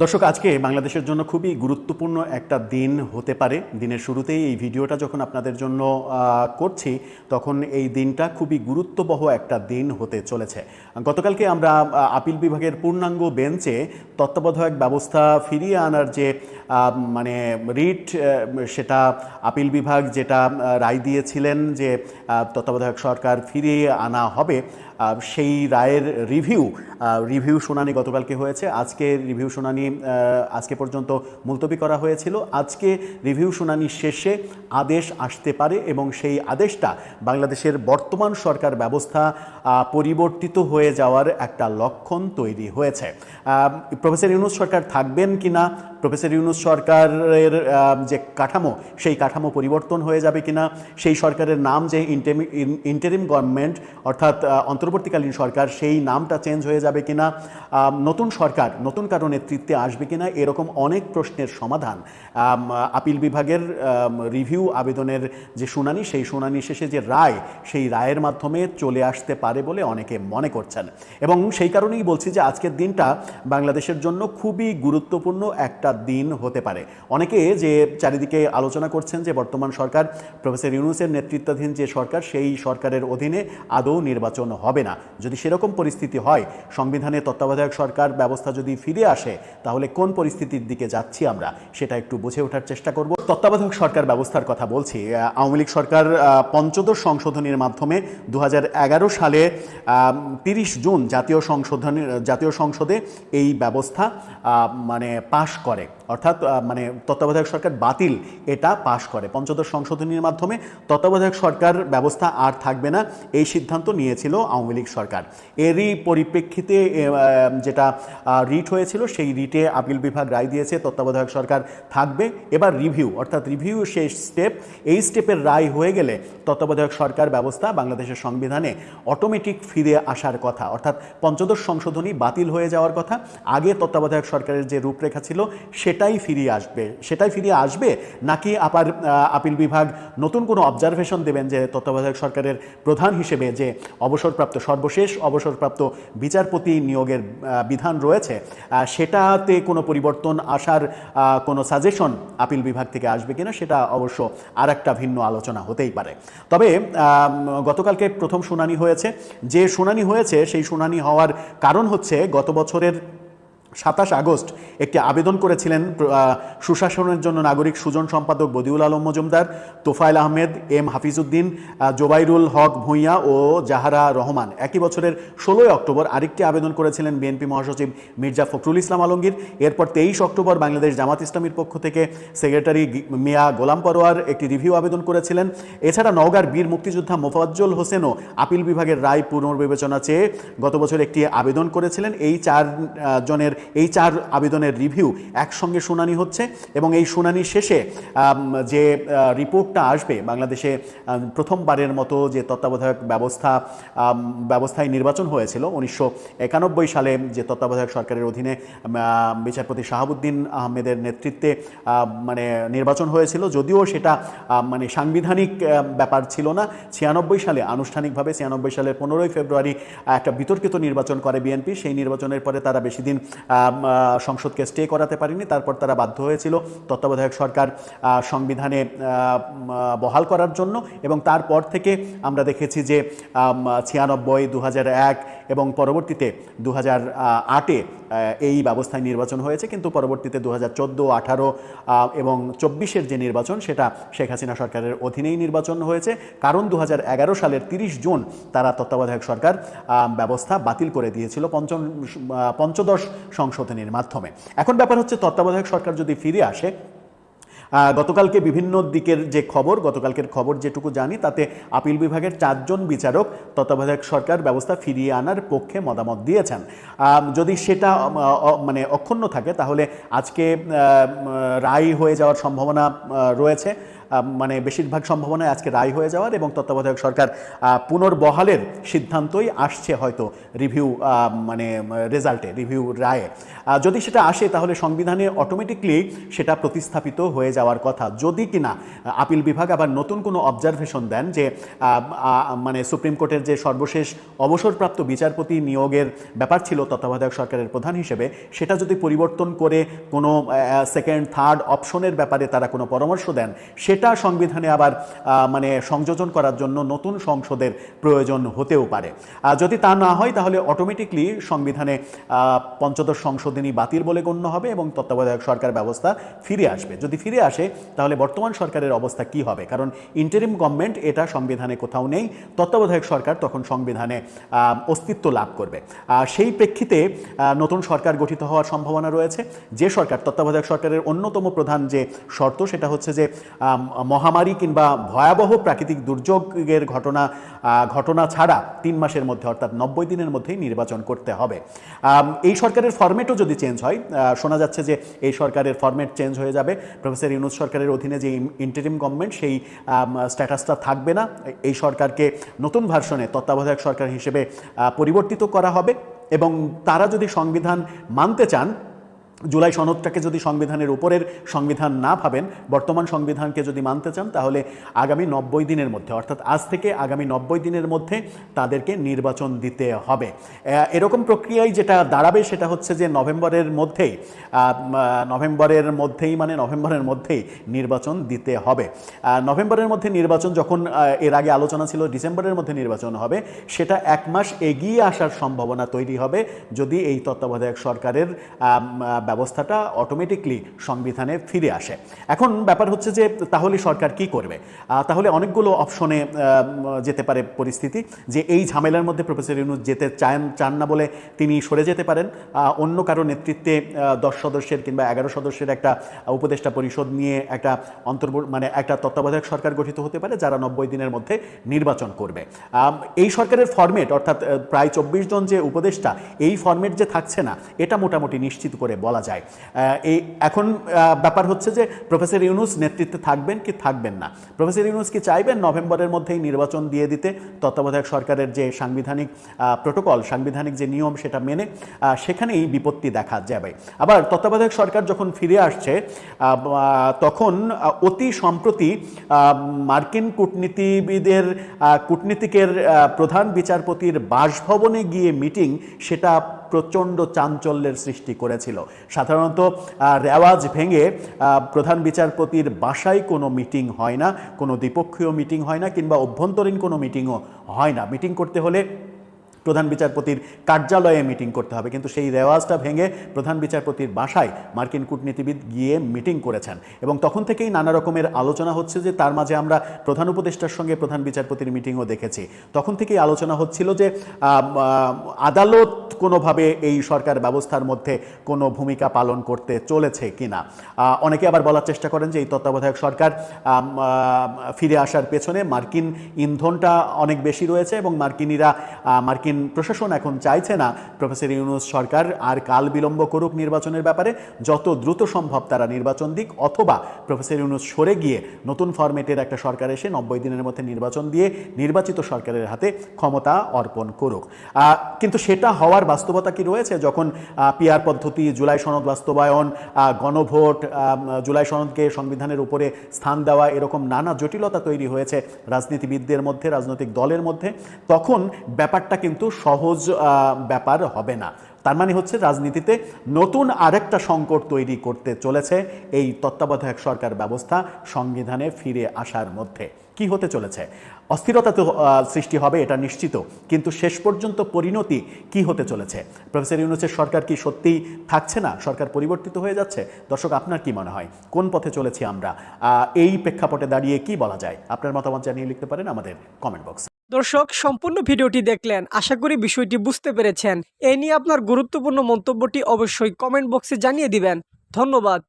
দর্শক, আজকে বাংলাদেশের জন্য খুবই গুরুত্বপূর্ণ একটা দিন হতে পারে। দিনের শুরুতেই এই ভিডিওটা যখন আপনাদের জন্য করছি, তখন এই দিনটা খুবই গুরুত্ববহ একটা দিন হতে চলেছে। গতকালকে আমরা আপিল বিভাগের পূর্ণাঙ্গ বেঞ্চে তত্ত্বাবধায়ক ব্যবস্থা ফিরিয়ে আনার যে মানে রিট, সেটা আপিল বিভাগ যেটা রায় দিয়েছিলেন যে তত্ত্বাবধায়ক সরকার ফিরিয়ে আনা হবে, সেই রায়ের রিভিউ শুনানি গতকালকে হয়েছে। আজকে রিভিউ শুনানি আজকে পর্যন্ত মুলতবি করা হয়েছিল। আজকে রিভিউ শুনানি শেষে আদেশ আসতে পারে এবং সেই আদেশটা বাংলাদেশের বর্তমান সরকার ব্যবস্থা পরিবর্তিত হয়ে যাওয়ার একটা লক্ষণ তৈরি হয়েছে। প্রফেসর ইউনূস সরকার থাকবেন কিনা, প্রফেসর ইউনূস সরকারের যে কাঠামো, সেই কাঠামো পরিবর্তন হয়ে যাবে কিনা, সেই সরকারের নাম যে ইন্টারিম গভর্নমেন্ট অর্থাৎ অন্তর্বর্তীকালীন সরকার, সেই নামটা চেঞ্জ হয়ে যাবে কিনা, নতুন সরকার নতুন কারো নেতৃত্বে আসবে কিনা, এরকম অনেক প্রশ্নের সমাধান আপিল বিভাগের রিভিউ আবেদনের যে শুনানি, সেই শুনানি শেষে যে রায়, সেই রায়ের মাধ্যমে চলে আসতে পারে বলে অনেকে মনে করছেন। এবং সেই কারণেই বলছি যে আজকের দিনটা বাংলাদেশের জন্য খুবই গুরুত্বপূর্ণ একটা দিন হতে পারে। অনেকে যে চারিদিকে আলোচনা করছেন যে বর্তমান সরকার, প্রফেসর ইউনূসের নেতৃত্বাধীন যে সরকার, সেই সরকারের অধীনে আদৌ নির্বাচন হবে না। যদি সেরকম পরিস্থিতি হয়, সংবিধানে তত্ত্বাবধায়ক সরকার ব্যবস্থা যদি ফিরে আসে, তাহলে কোন পরিস্থিতির দিকে যাচ্ছি আমরা, সেটা একটু বুঝে ওঠার চেষ্টা করব। তত্ত্বাবধায়ক সরকার ব্যবস্থার কথা বলছি। আওয়ামী লীগ সরকার পঞ্চদশ সংশোধনীর মাধ্যমে 2011 সালে 30 জুন জাতীয় সংসদে এই ব্যবস্থা মানে পাশ করে, অর্থাৎ মানে তত্ত্বাবধায়ক সরকার বাতিল, এটা পাশ করে। পঞ্চদশ সংশোধনীর মাধ্যমে তত্ত্বাবধায়ক সরকার ব্যবস্থা আর থাকবে না, এই সিদ্ধান্ত নিয়েছিল আওয়ামী লীগ সরকার। এরই পরিপ্রেক্ষিতে যেটা রিট হয়েছিল, সেই রিটে আপিল বিভাগ রায় দিয়েছে তত্ত্বাবধায়ক সরকার থাকবে। এবার রিভিউ, অর্থাৎ রিভিউ শেষ স্টেপ, এই স্টেপের রায় হয়ে গেলে তত্ত্বাবধায়ক সরকার ব্যবস্থা বাংলাদেশের সংবিধানে অটোমেটিক ফিরে আসার কথা, অর্থাৎ পঞ্চদশ সংশোধনী বাতিল হয়ে যাওয়ার কথা। আগে তত্ত্বাবধায়ক সরকারের যে রূপরেখা ছিল সেটাই ফিরিয়ে আসবে নাকি আবার আপিল বিভাগ নতুন কোনো অবজারভেশন দেবেন যে তত্ত্বাবধায়ক সরকারের প্রধান হিসেবে যে সর্বশেষ অবসরপ্রাপ্ত বিচারপতি নিয়োগের বিধান রয়েছে, সেটাতে কোনো পরিবর্তন আসার কোনো সাজেশন আপিল বিভাগ থেকে আসবে কিনা, সেটা অবশ্য আর একটা ভিন্ন আলোচনা হতেই পারে। তবে গতকালকে প্রথম শুনানি হয়েছে। যে শুনানি হয়েছে, সেই শুনানি হওয়ার কারণ হচ্ছে গত বছরের 27 আগস্ট একটি আবেদন করেছিলেন সুশাসনের জন্য নাগরিক সুজন সম্পাদক বদিউল আলম মজুমদার, তোফায়েল আহমেদ, এম হাফিজউদ্দিন, জোবাইরুল হক ভূঁইয়া ও জাহারা রহমান। একই বছরের 16 অক্টোবর আরেকটি আবেদন করেছিলেন বিএনপি মহাসচিব মির্জা ফখরুল ইসলাম আলমগীর। এরপর 23 অক্টোবর বাংলাদেশ জামাত ইসলামীর পক্ষ থেকে সেক্রেটারি মিয়া গোলাম পরোয়ার একটি রিভিউ আবেদন করেছিলেন। এছাড়া নওগাঁর বীর মুক্তিযোদ্ধা মোফাজ্জল হোসেনও আপিল বিভাগের রায় পুনর্বিবেচনা চেয়ে গত বছর একটি আবেদন করেছিলেন। এই চার আবেদনের রিভিউ একসঙ্গে শুনানি হচ্ছে এবং এই শুনানি শেষে যে রিপোর্টটা আসবে, বাংলাদেশে প্রথমবারের মতো যে তত্ত্বাবধায়ক ব্যবস্থায় নির্বাচন হয়েছিল 1991 সালে, যে তত্ত্বাবধায়ক সরকারের অধীনে বিচারপতি শাহাবুদ্দিন আহমেদের নেতৃত্বে মানে নির্বাচন হয়েছিল, যদিও সেটা মানে সাংবিধানিক ব্যাপার ছিল না। 96 সালে আনুষ্ঠানিকভাবে 96 সালের 15 ফেব্রুয়ারি একটা বিতর্কিত নির্বাচন করে বিএনপি। সেই নির্বাচনের পরে তারা বেশি দিন সংসদকে স্টে করাতে পারেনি। তারপর তারা বাধ্য হয়েছিল তত্ত্বাবধায়ক সরকার সংবিধানে বহাল করার জন্য, এবং তারপর থেকে আমরা দেখেছি যে 96, 2001 এবং পরবর্তীতে 2008-এ এই ব্যবস্থায় নির্বাচন হয়েছে। কিন্তু পরবর্তীতে 2014, 2018 এবং 24-এর যে নির্বাচন, সেটা শেখ হাসিনা সরকারের অধীনেই নির্বাচন হয়েছে, কারণ 2011 সালের 30 জুন তারা তত্ত্বাবধায়ক সরকার ব্যবস্থা বাতিল করে দিয়েছিল পঞ্চদশ সংশোধনীর মাধ্যমে। এখন ব্যাপার হচ্ছে, তত্ত্বাবধায়ক সরকার যদি ফিরে আসে, গতকালকে বিভিন্ন দিকের যে গতকালকের খবর যেটুকু জানি, তাতে আপিল বিভাগের 4 জন বিচারক তত্ত্বাবধায়ক সরকার ব্যবস্থা ফিরিয়ে আনার পক্ষে মতামত দিয়েছেন। যদি সেটা মানে অক্ষুণ্ণ থাকে, তাহলে আজকে রায় হয়ে যাওয়ার সম্ভাবনা রয়েছে। মানে বেশিরভাগ সম্ভাবনায় আজকে রায় হয়ে যাওয়ার এবং তত্ত্বাবধায়ক সরকার পুনর্বহালের সিদ্ধান্তই আসছে হয়তো রিভিউ মানে রেজাল্টে, রিভিউ রায়ে। যদি সেটা আসে তাহলে সংবিধানে অটোমেটিকলি সেটা প্রতিস্থাপিত হয়ে যাওয়ার কথা, যদি কিনা আপিল বিভাগ আবার নতুন কোনো অবজারভেশন দেন যে মানে সুপ্রিম কোর্টের যে সর্বশেষ অবসরপ্রাপ্ত বিচারপতি নিয়োগের ব্যাপার ছিল তত্ত্বাবধায়ক সরকারের প্রধান হিসেবে, সেটা যদি পরিবর্তন করে কোনো সেকেন্ড থার্ড অপশনের ব্যাপারে তারা কোনো পরামর্শ দেন, সেটা সংবিধানে আবার মানে সংযোজন করার জন্য নতুন সংসদের প্রয়োজন হতেও পারে। যদি তা না হয় তাহলে অটোমেটিকলি সংবিধানে পঞ্চদশ সংশোধনী বাতিল বলে গণ্য হবে এবং তত্ত্বাবধায়ক সরকার ব্যবস্থা ফিরে আসবে। যদি ফিরে আসে তাহলে বর্তমান সরকারের অবস্থা কি হবে, কারণ ইন্টারিম গভর্নমেন্ট এটা সংবিধানে কোথাও নেই, তত্ত্বাবধায়ক সরকার তখন সংবিধানে অস্তিত্ব লাভ করবে। সেই প্রেক্ষিতে নতুন সরকার গঠিত হওয়ার সম্ভাবনা রয়েছে। যে সরকার, তত্ত্বাবধায়ক সরকারের অন্যতম প্রধান যে শর্ত সেটা হচ্ছে যে মহামারী কিংবা ভয়াবহ প্রাকৃতিক দুর্যোগের ঘটনা ছাড়া 3 মাসের মধ্যে অর্থাৎ 90 দিনের মধ্যেই নির্বাচন করতে হবে। এই সরকারের ফরম্যাটও যদি চেঞ্জ হয়, শোনা যাচ্ছে যে এই সরকারের ফরম্যাট চেঞ্জ হয়ে যাবে, প্রফেসর ইউনূস সরকারের অধীনে যে ইন্টারিম গভর্নমেন্ট সেই স্ট্যাটাসটা থাকবে না, এই সরকারকে নতুন ভার্সনে তত্ত্বাবধায়ক সরকার হিসেবে পরিবর্তিত করা হবে এবং তারা যদি সংবিধান মানতে চান, জুলাই সনদটাকে যদি সংবিধানের উপরের সংবিধান না ভাবেন, বর্তমান সংবিধানকে যদি মানতে চান, তাহলে আগামী 90 দিনের মধ্যে অর্থাৎ আজ থেকে আগামী 90 দিনের মধ্যে তাদেরকে নির্বাচন দিতে হবে। এরকম প্রক্রিয়ায় যেটা দাঁড়াবে সেটা হচ্ছে যে নভেম্বরের মধ্যেই নির্বাচন দিতে হবে। নভেম্বরের মধ্যে নির্বাচন যখন, এর আগে আলোচনা ছিল ডিসেম্বরের মধ্যে নির্বাচন হবে, সেটা 1 মাস এগিয়ে আসার সম্ভাবনা তৈরি হবে যদি এই তত্ত্বাবধায়ক সরকারের ব্যবস্থাটা অটোমেটিকলি সংবিধানে ফিরে আসে। এখন ব্যাপার হচ্ছে যে তাহলে সরকার কি করবে? তাহলে অনেকগুলো অপশনে যেতে পারে পরিস্থিতি, যে এই ঝামেলার মধ্যে প্রফেসর ইউনূস যেতে চান না বলে তিনি সরে যেতে পারেন, অন্য কারো নেতৃত্বে 10 সদস্যের কিংবা 11 সদস্যের একটা উপদেষ্টা পরিষদ নিয়ে একটা একটা তত্ত্বাবধায়ক সরকার গঠিত হতে পারে যারা 90 দিনের মধ্যে নির্বাচন করবে। এই সরকারের ফরম্যাট অর্থাৎ প্রায় 24 জন যে উপদেষ্টা, এই ফরম্যাট যে থাকছে না এটা মোটামুটি নিশ্চিত করে বলা যায়। এখন ব্যাপার হচ্ছে যে প্রফেসর ইউনূস নেতৃত্বে থাকবেন কি থাকবেন না। প্রফেসর ইউনূস কি চাইবেন নভেম্বরের মধ্যেই নির্বাচন দিয়ে দিতে, তত্ত্বাবধায়ক সরকারের যে সাংবিধানিক প্রোটোকল, সাংবিধানিক যে নিয়ম সেটা মেনে? সেখানেই বিপত্তি দেখা যাবে। আবার তত্ত্বাবধায়ক সরকার যখন ফিরে আসছে তখন অতি সম্প্রতি মার্কিন কূটনীতিকের প্রধান বিচারপতির বাসভবনে গিয়ে মিটিং, সেটা প্রচণ্ড চাঞ্চল্যের সৃষ্টি করেছিল। সাধারণত রেওয়াজ ভেঙে প্রধান বিচারপতির বাসায় কোনো মিটিং হয় না, কোনো দ্বিপক্ষীয় মিটিং হয় না, কিংবা অভ্যন্তরীণ কোনো মিটিংও হয় না। মিটিং করতে হলে প্রধান বিচারপতির কার্যালয়ে মিটিং করতে হবে, কিন্তু সেই রেওয়াজটা ভেঙে প্রধান বিচারপতির বাসায় মার্কিন কূটনীতিবিদ গিয়ে মিটিং করেছেন এবং তখন থেকেই নানা রকমের আলোচনা হচ্ছে যে তার মাঝে আমরা প্রধান উপদেষ্টার সঙ্গে প্রধান বিচারপতির মিটিংও দেখেছি। তখন থেকেই আলোচনা হচ্ছিল যে আদালত কোনোভাবে এই সরকার ব্যবস্থার মধ্যে কোনো ভূমিকা পালন করতে চলেছে কিনা। অনেকে আবার বলার চেষ্টা করেন যে এই তত্ত্বাবধায়ক সরকার ফিরে আসার পেছনে মার্কিন ইন্ধনটা অনেক বেশি রয়েছে এবং মার্কিন প্রশাসন এখন চাইছে না প্রফেসর ইউনূস সরকার আর কাল বিলম্ব করুক নির্বাচনের ব্যাপারে, যত দ্রুত সম্ভব তারা নির্বাচন দিক, অথবা প্রফেসর ইউনূস সরে গিয়ে নতুন ফরম্যাটের একটা সরকার এসে 90 দিনের মধ্যে নির্বাচন দিয়ে নির্বাচিত সরকারের হাতে ক্ষমতা অর্পণ করুক। কিন্তু সেটা হওয়ার বাস্তবতা কি রয়েছে? যখন পিআর পদ্ধতি, জুলাই সনদ বাস্তবায়ন, গণভোট, জুলাই সনদকে সংবিধানের উপরে স্থান দেওয়া, এরকম নানা জটিলতা তৈরি হয়েছে রাজনীতিবিদদের মধ্যে, রাজনৈতিক দলের মধ্যে, তখন ব্যাপারটা কিন্তু সহজ ব্যাপার হবে না। তার মানে হচ্ছে রাজনীতিতে নতুন আরেকটা সংকট তৈরি করতে চলেছে এই তত্ত্বাবধায়ক সরকার ব্যবস্থা সংবিধানে ফিরে আসার মধ্যে। কি হতে চলেছে? অস্থিরতা তো সৃষ্টি হবে, এটা নিশ্চিত, কিন্তু শেষ পর্যন্ত পরিণতি কি হতে চলেছে? প্রফেসর ইউনূসের সরকার কি সত্যিই থাকছে না, সরকার পরিবর্তিত হয়ে যাচ্ছে? দর্শক, আপনার কি মনে হয়, কোন পথে চলেছি আমরা? এই প্রেক্ষাপটে দাঁড়িয়ে কি বলা যায়? আপনার মতামত জানিয়ে লিখতে পারেন আমাদের কমেন্ট বক্সে। দর্শক, সম্পূর্ণ ভিডিওটি দেখলেন, আশা করি বিষয়টি বুঝতে পেরেছেন। এ নিয়ে আপনার গুরুত্বপূর্ণ মন্তব্যটি অবশ্যই কমেন্ট বক্সে জানিয়ে দিবেন। ধন্যবাদ।